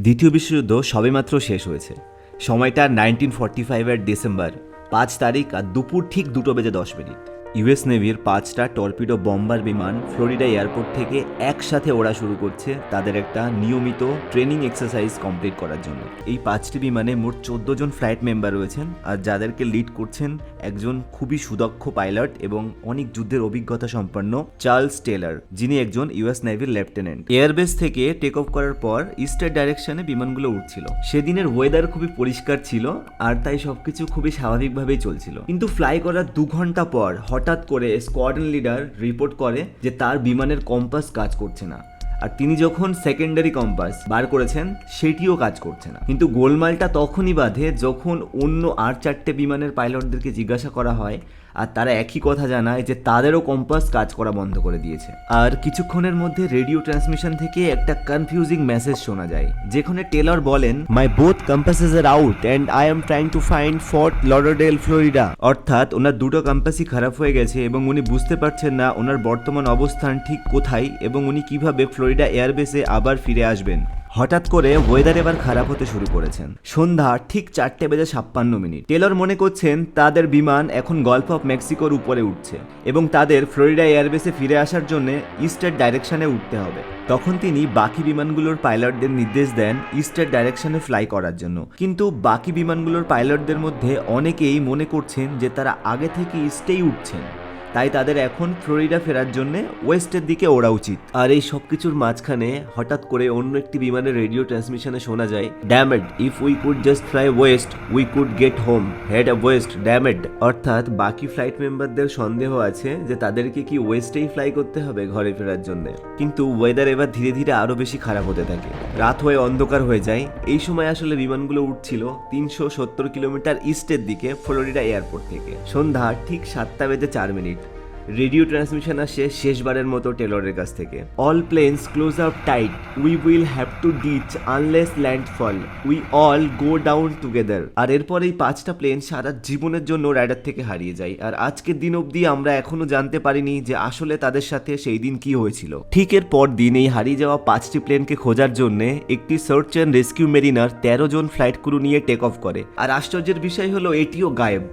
দ্বিতীয় বিশ্বযুদ্ধ সবেমাত্র শেষ হয়েছে। সময়টা 1945-এর ডিসেম্বর 5 তারিখ আর দুপুর ঠিক 2:10 ইউএস নেভির 5টা টর্পিডো বম্বার বিমান ফ্লোরিডা এয়ারপোর্ট থেকে একসাথে ওড়া শুরু করছে তাদের একটা নিয়মিত ট্রেনিং এক্সারসাইজ কমপ্লিট করার জন্য। এই 5টি বিমানে মোট 14 জন ফ্লাইট মেম্বার রয়েছেন, আর যাদেরকে লিড করছেন একজন খুবই সুদক্ষ পাইলট এবং অনেক যুদ্ধের অভিজ্ঞতা সম্পন্ন চার্লস টেলর, যিনি একজন ইউএস নেভির লেফটেন্যান্ট। এয়ারবেস থেকে টেক অফ করার পর ইস্টার ডাইরেকশনে বিমানগুলো উঠছিল। সেদিনের ওয়েদার খুবই পরিষ্কার ছিল, আর তাই সবকিছু খুবই স্বাভাবিকভাবেই চলছিল। কিন্তু ফ্লাই করার 2 ঘন্টা পর হঠাৎ করে স্কোয়াড্রন লিডার রিপোর্ট করে যে তার বিমানের কম্পাস কাজ করছে না, আর তিনি যখন সেকেন্ডারি কম্পাস বার করেছেন সেটিও কাজ করছে না। কিন্তু গোলমালটা তখনই বাধে যখন অন্য আর 4টে বিমানের পাইলটদেরকে জিজ্ঞাসা করা হয়, আর তারা একই কথা জানায় যে তাদেরও কম্পাস কাজ করা বন্ধ করে দিয়েছে। আর কিছুক্ষণের মধ্যে রেডিও ট্রান্সমিশন থেকে একটা কনফিউজিং মেসেজ শোনা যায়, যেখানে টেলর বলেন, my both compasses are out and I am trying to find Fort Lauderdale Florida. অর্থাৎ ওনার দুটো কম্পাসই খারাপ হয়ে গেছে এবং উনি বুঝতে পারছেন না ওনার বর্তমান অবস্থান ঠিক কোথায় এবং উনি কিভাবে ফ্লোরিডা এয়ারবেসে আবার ফিরে আসবেন। হঠাৎ করে ওয়েদার এবার খারাপ হতে শুরু করেছেন। সন্ধ্যা ঠিক 4:56। টেলর মনে করছেন তাদের বিমান এখন গলফ অফ মেক্সিকোর উপরে উঠছে এবং তাদের ফ্লোরিডা এয়ারবেসে ফিরে আসার জন্য ইস্টার ডাইরেকশনে উঠতে হবে। তখন তিনি বাকি বিমানগুলোর পাইলটদের নির্দেশ দেন ইস্টার ডাইরেকশনে ফ্লাই করার জন্য। কিন্তু বাকি বিমানগুলোর পাইলটদের মধ্যে অনেকেই মনে করছেন যে তারা আগে থেকে ইস্টেই উঠছেন, তাই তাদের এখন ফ্লোরিডা ফেরার জন্য ওয়েস্টের দিকে ওড়া উচিত। আর এই সব কিছুর মাঝখানে হঠাৎ করে অন্য একটি বিমানের রেডিও ট্রান্সমিশনে শোনা যায়, damned, if we could just fly west we could get home, head west, damned. অর্থাৎ বাকি ফ্লাইট মেম্বারদের সন্দেহ আছে যে তাদেরকে কি ওয়েস্টেই ফ্লাই করতে হবে ঘরে ফেরার জন্য। কিন্তু ওয়েদার এবার ধীরে ধীরে আরো বেশি খারাপ হতে থাকে। রাত হয়ে অন্ধকার হয়ে যায়। এই সময় আসলে বিমানগুলো উঠছিল 370 কিলোমিটার ইস্টের দিকে ফ্লোরিডা এয়ারপোর্ট থেকে। সন্ধ্যা ঠিক 7:04। রেডিও ট্রান্সমিশন আসে শেষবারের মতো টেলরের কাছ থেকে, all planes close up tight, we will have to ditch unless landfall, we all go down together. আর এরপর এই 5টা প্লেন সারা জীবনের জন্য রাডার থেকে হারিয়ে যায়। আর আজকের দিন অবধি আমরা এখনো জানতে পারিনি যে আসলে তাদের সাথে সেই দিন কি হয়েছিল। ঠিক এর পর দিন এই হারিয়ে যাওয়া 5টি প্লেনকে খোঁজার জন্য একটি সার্চ অ্যান্ড রেস্কিউ মেরিনার 13 জন ফ্লাইট ক্রু নিয়ে টেক অফ করে। আর আশ্চর্যের বিষয় হলো এটিও গায়েব।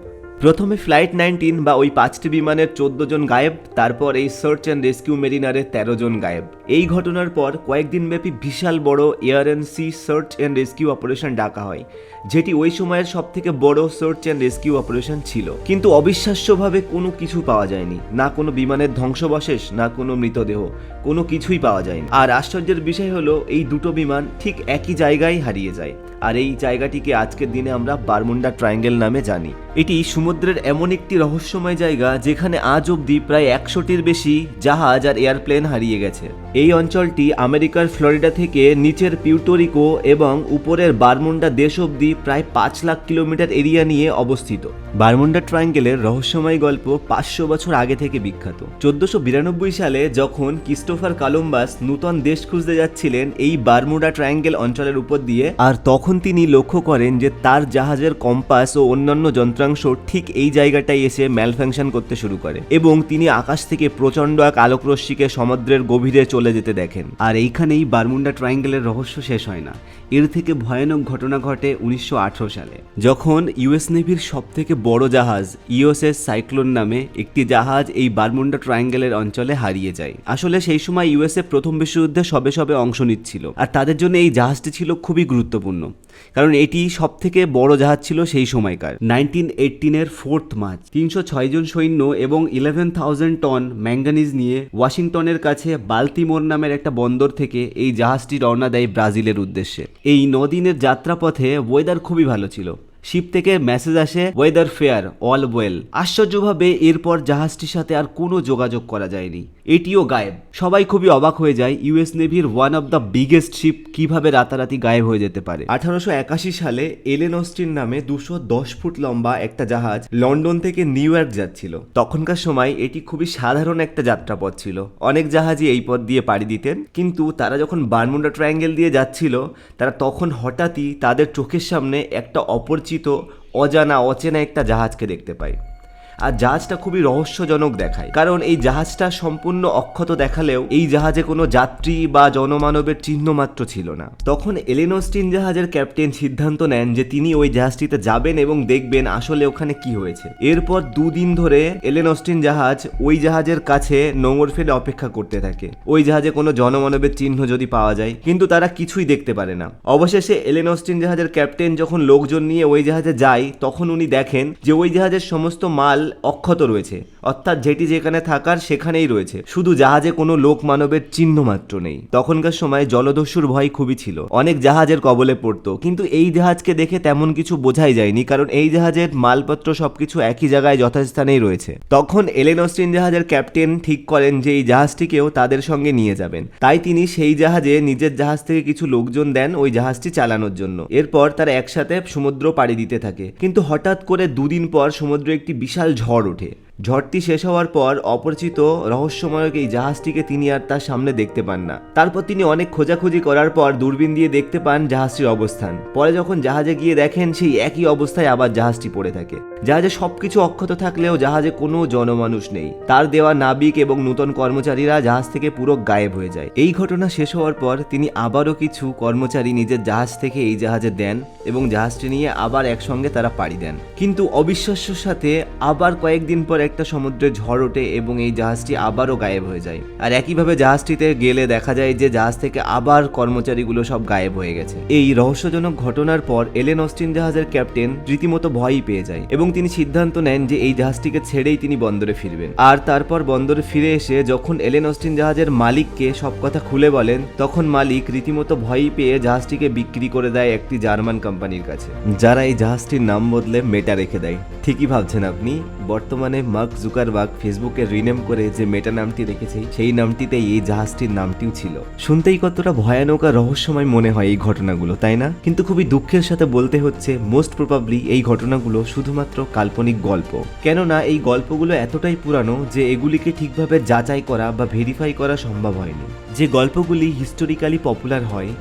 প্রথমে ফ্লাইট 19 বা ওই 5টি বিমানের 14 জন গায়েব, তারপর এই সার্চ অ্যান্ড রেস্কিউ মেরিনারের 13 জন গায়েব। এই ঘটনার পর কয়েকদিন ব্যাপী বিশাল বড় air and sea search and rescue operation ডাকা হয়, যেটি ওই সময়ের সব থেকে বড় সার্চ অ্যান্ড রেস্কিউ অপারেশন ছিল। কিন্তু অবিশ্বাস্যভাবে কোনো কিছু পাওয়া যায়নি, না কোনো বিমানের ধ্বংসাবশেষ, না কোনো মৃতদেহ, কোনো কিছুই পাওয়া যায়নি। আর আশ্চর্যের বিষয় হলো এই দুটো বিমান ঠিক একই জায়গায় হারিয়ে যায়, আর এই জায়গাটিকে আজকের দিনে আমরা বারমুডা ট্রায়াঙ্গেল নামে জানি। এটি সমুদ্রের এমন একটি রহস্যময় জায়গা যেখানে আজ অবধি প্রায় 100টির বেশি জাহাজ আর এয়ারপ্লেন হারিয়ে গেছে। এই অঞ্চলটি আমেরিকার ফ্লোরিডা থেকে নিচের পিউর্টোরিকো এবং উপরের বারমুডা দেশ অবধি প্রায় 5 লাখ কিলোমিটার এরিয়া নিয়ে অবস্থিত। বারমুডা ট্রায়াঙ্গেলের রহস্যময় গল্প 500 বছর আগে থেকে বিখ্যাত। 1492 সালে যখন ক্রিস্টোফার কলম্বাস নূতন দেশ খুঁজতে যাচ্ছিলেন এই বারমুডা ট্রায়াঙ্গেল অঞ্চলের উপর দিয়ে, আর তখন তিনি লক্ষ্য করেন যে তার জাহাজের কম্পাস ও অন্যান্য যন্ত্রাংশ ঠিক এই জায়গাটায় এসে ম্যালফাংশন করতে শুরু করে এবং তিনি আকাশ থেকে প্রচন্ড এক আলোকরশ্মিকে সমুদ্রের গভীরে চলে যেতে দেখেন। আর এইখানেই বারমুডা ট্রায়াঙ্গেলের রহস্য শেষ হয় না। এর থেকে ভয়ানক ঘটনা ঘটে 1918 সালে, যখন ইউএস নেভির সব থেকে বড় জাহাজ ইউএসএস সাইক্লোন নামে একটি জাহাজ এই বারমুডা ট্রায়াঙ্গেলের অঞ্চলে হারিয়ে যায়। আসলে সেই সময় ইউএসএ প্রথম বিশ্বযুদ্ধে সবে সবে অংশ নিচ্ছিল, আর তাদের জন্য এই জাহাজটি ছিল খুবই গুরুত্বপূর্ণ, কারণ এটি সব থেকে বড় জাহাজ ছিল সেই সময়কার। 1918-এর 4 মার্চ 306 জন সৈন্য এবং 11,000 টন ম্যাঙ্গানিজ নিয়ে ওয়াশিংটনের কাছে বাল্টিমোর নামের একটা বন্দর থেকে এই জাহাজটি রওনা দেয় ব্রাজিলের উদ্দেশ্যে। এই 9 দিনের যাত্রাপথে ওয়েদার খুবই ভালো ছিল। শিপ থেকে মেসেজ আসে, ওয়েদার ফেয়ার, অল ওয়েল। আশ্চর্যভাবে এরপর জাহাজটির সাথে আর কোনো যোগাযোগ করা যায়নি, এটিও গায়েব। সবাই খুবই অবাক হয়ে যায় ইউএস নেভির one of the biggest ship কিভাবে রাতারাতি গায়েব হয়ে যেতে পারে। 1881 সালে এলেন অস্টিন নামে 210 ফুট লম্বা একটা জাহাজ লন্ডন থেকে নিউ ইয়র্ক যাচ্ছিল। তখনকার সময় এটি খুবই সাধারণ একটা যাত্রাপথ ছিল, অনেক জাহাজই এই পথ দিয়ে পাড়ি দিতেন। কিন্তু তারা যখন বারমুডা ট্রায়াঙ্গেল দিয়ে যাচ্ছিল, তারা তখন হঠাৎই তাদের চোখের সামনে একটা অপরিচিত, অজানা, অচেনা একটা জাহাজকে দেখতে পায়। আর জাহাজটা খুবই রহস্যজনক দেখায়, কারণ এই জাহাজটা সম্পূর্ণ অক্ষত দেখালেও এই জাহাজে কোনো যাত্রী বা জনমানবের চিহ্ন মাত্র ছিল না। তখন এলেন অস্টিন জাহাজের ক্যাপ্টেন সিদ্ধান্ত নেন যে তিনি ওই জাহাজটিতে যাবেন এবং দেখবেন আসলে ওখানে কি হয়েছে। এরপর 2 দিন ধরে এলেন অস্টিন জাহাজ ওই জাহাজের কাছে নোঙর ফেলে অপেক্ষা করতে থাকে, ওই জাহাজে কোনো জনমানবের চিহ্ন যদি পাওয়া যায়, কিন্তু তারা কিছুই দেখতে পারে না। অবশেষে এলেন অস্টিন জাহাজের ক্যাপ্টেন যখন লোকজন নিয়ে ওই জাহাজে যায়, তখন উনি দেখেন যে ওই জাহাজের সমস্ত মাল অক্ষত রয়েছে, অর্থাৎ যেটি যেখানে থাকার সেখানেই রয়েছে, শুধু জাহাজে কোনো লোক মানবের চিহ্ন মাত্র নেই। তখনকার সময় জলদস্যুর ভয় খুবই ছিল, অনেক জাহাজের কবলে পড়তো, কিন্তু এই জাহাজকে দেখে তেমন কিছু বোঝাই যায়নি, কারণ এই জাহাজের মালপত্র সবকিছু একই জায়গায় যথাস্থানেই রয়েছে। তখন এলেন অস্টিন জাহাজের ক্যাপ্টেন ঠিক করেন যে এই জাহাজটিকেও তাদের সঙ্গে নিয়ে যাবেন, তাই তিনি সেই জাহাজে নিজের জাহাজ থেকে কিছু লোকজন দেন ওই জাহাজটি চালানোর জন্য। এরপর তারা একসাথে সমুদ্র পাড়ি দিতে থাকে, কিন্তু হঠাৎ করে 2 দিন পর সমুদ্রে একটি বিশাল ঝড় ওঠে। ঝড়টি শেষ হওয়ার পর অপরিচিত রহস্যময় এই জাহাজটিকে তিনি আর তার সামনে দেখতে পান না। তারপর তিনি অনেক খোঁজাখুঁজি করার পর দূরবীন দিয়ে দেখতে পান জাহাজটির অবস্থান। পরে যখন জাহাজে গিয়ে দেখেন সেই একই অবস্থায় আবার জাহাজটি পড়ে থাকে। জাহাজে সবকিছু অক্ষত থাকলেও জাহাজে কোনো জনমানুষ নেই। তার দেওয়া নাবিক এবং নূতন কর্মচারীরা জাহাজ থেকে পুরো গায়েব হয়ে যায়। এই ঘটনা শেষ হওয়ার পর তিনি আবারও কিছু কর্মচারী নিজের জাহাজ থেকে এই জাহাজে দেন এবং জাহাজটি নিয়ে আবার একসঙ্গে তারা পাড়ি দেন। কিন্তু অবিশ্বাস্যর সাথে আবার কয়েকদিন পর একটা সমুদ্রে ঝড় ওঠে এবং এই জাহাজটি আবারও গায়েব হয়ে যায়। আর একইভাবে জাহাজটিতে গেলে দেখা যায় যে জাহাজ থেকে আবার কর্মচারীগুলো সব গায়েব হয়ে গেছে। এই রহস্যজনক ঘটনার পর এলেন অস্টিন জাহাজের ক্যাপ্টেন রীতিমতো ভয়ই পেয়ে যায় এবং তিনি সিদ্ধান্ত নেন যে এই জাহাজটিকে ছেড়েই তিনি বন্দরে ফিরবেন। আর তারপর বন্দরে ফিরে এসে যখন এলেন অস্টিন জাহাজের মালিককে সব কথা খুলে বলেন, তখন মালিক রীতিমতো ভয়ই পেয়ে জাহাজটিকে বিক্রি করে দেয় একটি জার্মান কোম্পানির কাছে, যারা এই জাহাজটির নাম বদলে মেটা রেখে দেয়। ঠিকই ভাবছেন আপনি, বর্তমানে মার্ক জুকারবার্গ ফেসবুকে রিনেম করে যে মেটা নামটি রেখেছে সেই নামটিতেই এই জাহাজটির নামটিও ছিল। শুনতেই কতটা ভয়ানক আর রহস্যময় মনে হয় এই ঘটনাগুলো, তাই না? কিন্তু খুবই দুঃখের সাথে বলতে হচ্ছে মোস্ট প্রবাবলি এই ঘটনাগুলো শুধুমাত্র কাল্পনিক গল্প, কেননা এই গল্পগুলো এতটাই পুরানো যে এগুলিকে ঠিকভাবে যাচাই করা বা ভেরিফাই করা সম্ভব হয়নি। যে গল্পগুলি হিস্টোরিক্যালি পপুলার হয়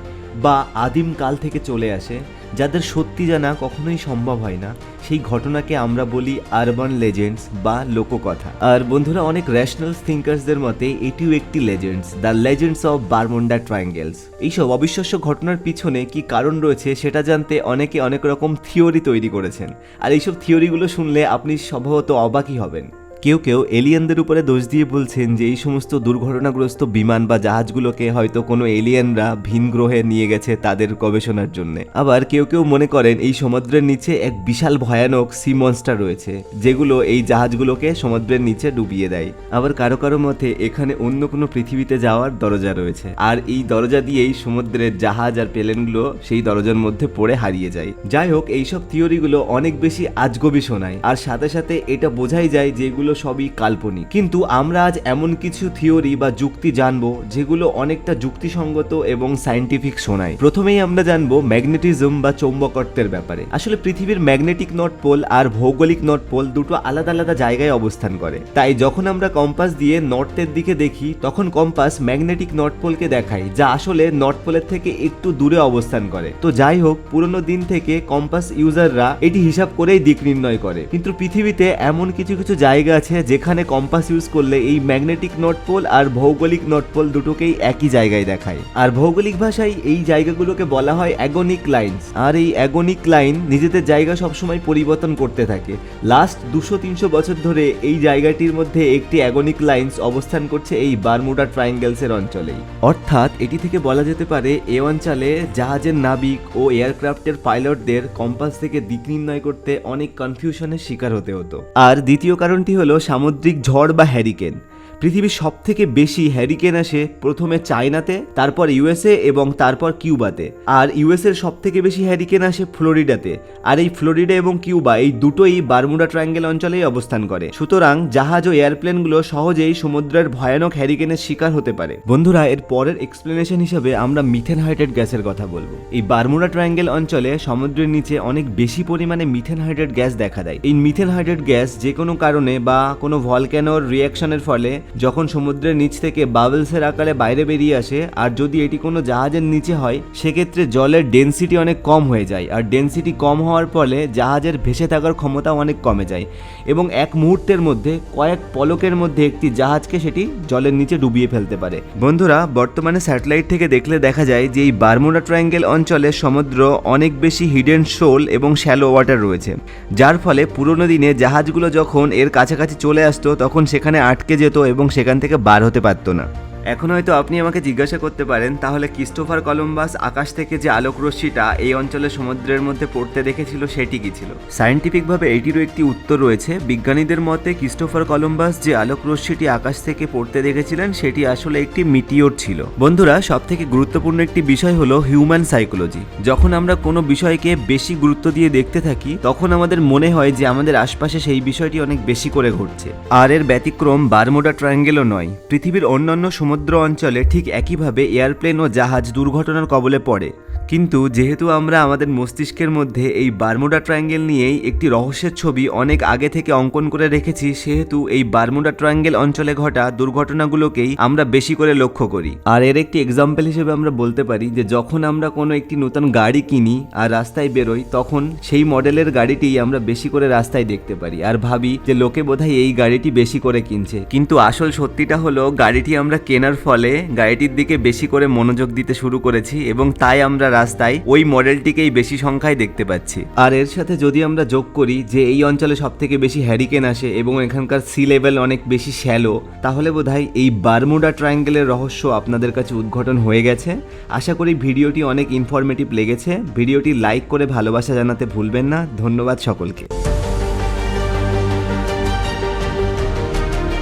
বা আদিম কাল থেকে চলে আসে, যাদের সত্যি জানা কখনোই সম্ভব হয় না, সেই ঘটনাকে আমরা বলি আরবান লেজেন্ডস বা লোককথা। আর বন্ধুরা, অনেক র্যাশনাল থিঙ্কার্সদের মতে এটিও একটি legends, the legends of Bermuda triangles. এইসব অবিশ্বাস্য ঘটনার পিছনে কি কারণ রয়েছে সেটা জানতে অনেকে অনেক রকম থিওরি তৈরি করেছেন, আর এইসব থিওরিগুলো শুনলে আপনি সম্ভবত অবাকই হবেন। কেউ কেউ এলিয়েনদের উপরে দোষ দিয়ে বলছেন যে এই সমস্ত দুর্ঘটনাগ্রস্ত বিমান বা জাহাজগুলোকে হয়তো কোনো এলিয়েনরা ভিন গ্রহে নিয়ে গেছে তাদের গবেষণার জন্য। আবার কেউ কেউ মনে করেন এই সমুদ্রের নিচে এক বিশাল ভয়ানক সি মনস্টার রয়েছে, যেগুলো এই জাহাজগুলোকে সমুদ্রের নিচে ডুবিয়ে দেয়। আবার কারো কারো মতে এখানে অন্য কোনো পৃথিবীতে যাওয়ার দরজা রয়েছে, আর এই দরজা দিয়েই সমুদ্রের জাহাজ আর প্লেনগুলো সেই দরজার মধ্যে পড়ে হারিয়ে যায়। যাই হোক, এইসব থিওরিগুলো অনেক বেশি আজগবি শোনায়, আর সাথে সাথে এটা বোঝাই যায় যে এগুলো সবই কাল্পনিক। কিন্তু আমরা আজ এমন কিছু থিওরি বা যুক্তি জানবো যেগুলো অনেকটা যুক্তিসঙ্গত এবং সায়েন্টিফিক শোনায়। প্রথমেই আমরা জানবো ম্যাগনেটিজম বা চৌম্বকত্বের ব্যাপারে। আসলে পৃথিবীর ম্যাগনেটিক নর্থ পোল আর ভৌগোলিক নর্থ পোল দুটো আলাদা আলাদা জায়গায় অবস্থান করে। তাই যখন আমরা কম্পাস দিয়ে নর্থের দিকে দেখি, তখন কম্পাস ম্যাগনেটিক নর্থ পোলকে দেখায়, যা আসলে নর্থ পোলের থেকে একটু দূরে অবস্থান করে। তো যাই হোক, পুরনো দিন থেকে কম্পাস ইউজাররা এটি হিসাব করেই দিক নির্ণয় করে। কিন্তু পৃথিবীতে এমন কিছু কিছু জায়গা আছে যেখানে কম্পাস ইউজ করলে এই ম্যাগনেটিক নর্থ পোল আর ভৌগোলিক নর্থ পোল দুটোকেই একই জায়গায় দেখায়। আর ভৌগোলিক ভাষায় এই জায়গাগুলোকে বলা হয় অ্যাগনিক লাইন্স। আর এই অ্যাগনিক লাইন নিজেদের জায়গা সবসময় পরিবর্তন করতে থাকে। লাস্ট 200-300 বছর ধরে এই জায়গাটির মধ্যে একটি অ্যাগনিক লাইন্স অবস্থান করছে এই বারমুডা ট্রায়াঙ্গেলসের অঞ্চলেই। অর্থাৎ এটি থেকে বলা যেতে পারে এই অঞ্চলে জাহাজের নাবিক ও এয়ারক্রাফটের পাইলটদের কম্পাস থেকে দিক নির্ণয় করতে অনেক কনফিউশনের শিকার হতে হতো। আর দ্বিতীয় কারণটি হলো সামুদ্রিক ঝড় বা হ্যারিকেন। পৃথিবীর সব থেকে বেশি হ্যারিকেন আসে প্রথমে চায়নাতে, তারপর ইউএসএ এবং তারপর কিউবাতে। আর ইউএসএর সব থেকে বেশি হ্যারিকেন আসে ফ্লোরিডাতে। আর এই ফ্লোরিডা এবং কিউবা এই দুটোই বারমুডা ট্রায়াঙ্গেল অঞ্চলেই অবস্থান করে। সুতরাং জাহাজ ও এয়ারপ্লেনগুলো সহজেই সমুদ্রের ভয়ানক হ্যারিকেনের শিকার হতে পারে। বন্ধুরা, এর পরের এক্সপ্লেনেশন হিসেবে আমরা মিথেন হাইড্রেট গ্যাসের কথা বলবো। এই বারমুডা ট্রায়াঙ্গেল অঞ্চলে সমুদ্রের নিচে অনেক বেশি পরিমাণে মিথেন হাইড্রেট গ্যাস দেখা দেয়। এই মিথেন হাইড্রেট গ্যাস যে কোনো কারণে বা কোনো ভলক্যানোর রিয়াকশনের ফলে যখন সমুদ্রের নিচ থেকে বাবলসের আকারে বাইরে বেরিয়ে আসে, আর যদি এটি কোনো জাহাজের নিচে হয় সেক্ষেত্রে জলের ডেনসিটি অনেক কম হয়ে যায়, আর ডেনসিটি কম হওয়ার ফলে জাহাজের ভেসে থাকার ক্ষমতা অনেক কমে যায় এবং এক মুহূর্তের মধ্যে কয়েক পলকের মধ্যে একটি জাহাজকে সেটি জলের নিচে ডুবিয়ে ফেলতে পারে। বন্ধুরা, বর্তমানে স্যাটেলাইট থেকে দেখলে দেখা যায় যে এই বারমুডা ট্রায়াঙ্গেল অঞ্চলে সমুদ্র অনেক বেশি হিডেন শোল এবং শ্যালো ওয়াটার রয়েছে, যার ফলে পুরনো দিনে জাহাজগুলো যখন এর কাছাকাছি চলে আসতো তখন সেখানে আটকে যেত এবং সেখান থেকে বার হতে পারতো না। এখন হয়তো আপনি আমাকে জিজ্ঞাসা করতে পারেন, তাহলে ক্রিস্টোফার কলম্বাস আকাশ থেকে যে আলোকরশ্মিটা এই অঞ্চলের সমুদ্রের মধ্যে পড়তে দেখেছিল সেটি কি ছিল? সায়েন্টিফিকভাবে এটিরও একটি উত্তর রয়েছে। বিজ্ঞানীদের মতে ক্রিস্টোফার কলম্বাস যে আলোকরশ্মিটি আকাশ থেকে পড়তে দেখেছিলেন সেটি আসলে একটি মিটিওর ছিল। বন্ধুরা, সবথেকে গুরুত্বপূর্ণ একটি বিষয় হলো হিউম্যান সাইকোলজি। যখন আমরা কোনো বিষয়কে বেশি গুরুত্ব দিয়ে দেখতে থাকি তখন আমাদের মনে হয় যে আমাদের আশপাশে সেই বিষয়টি অনেক বেশি করে ঘটছে। আর এর ব্যতিক্রম বারমুডা ট্রায়াঙ্গেলও নয়। পৃথিবীর অন্যান্য সমুদ্র অঞ্চলে ঠিক একইভাবে এয়ারপ্লেন ও জাহাজ দুর্ঘটনার কবলে পড়ে, কিন্তু যেহেতু আমরা আমাদের মস্তিষ্কের মধ্যে এই বারমুডা ট্রায়াঙ্গেল নিয়েই একটি রহস্যের ছবি অনেক আগে থেকে অঙ্কন করে রেখেছি, সেহেতু এই বারমুডা ট্রায়াঙ্গেল অঞ্চলে ঘটা দুর্ঘটনাগুলোকেই আমরা বেশি করে লক্ষ্য করি। আর এর একটি এক্সাম্পল হিসেবে আমরা বলতে পারি যে যখন আমরা কোনো একটি নতুন গাড়ি কিনি আর রাস্তায় বেরোই তখন সেই মডেলের গাড়িটি আমরা বেশি করে রাস্তায় দেখতে পারি আর ভাবি যে লোকে বোধহয় এই গাড়িটি বেশি করে কিনছে, কিন্তু আসল সত্যিটা হলো গাড়িটি আমরা কেনার ফলে গাড়িটির দিকে বেশি করে মনোযোগ দিতে শুরু করেছি এবং তাই আমরা রাস্তায় ওই মডেলটিকেই বেশি সংখ্যায় দেখতে পাচ্ছি। আর এর সাথে যদি আমরা যোগ করি যে এই অঞ্চলে সবথেকে বেশি হ্যারিকেন আসে এবং এখানকার সি লেভেল অনেক বেশি শ্যালো, তাহলে বোধহয় এই বারমুডা ট্রায়াঙ্গেলের রহস্য আপনাদের কাছে উদ্ঘাটন হয়ে গেছে। আশা করি ভিডিওটি অনেক ইনফরমেটিভ লেগেছে। ভিডিওটি লাইক করে ভালোবাসা জানাতে ভুলবেন না। ধন্যবাদ সকলকে।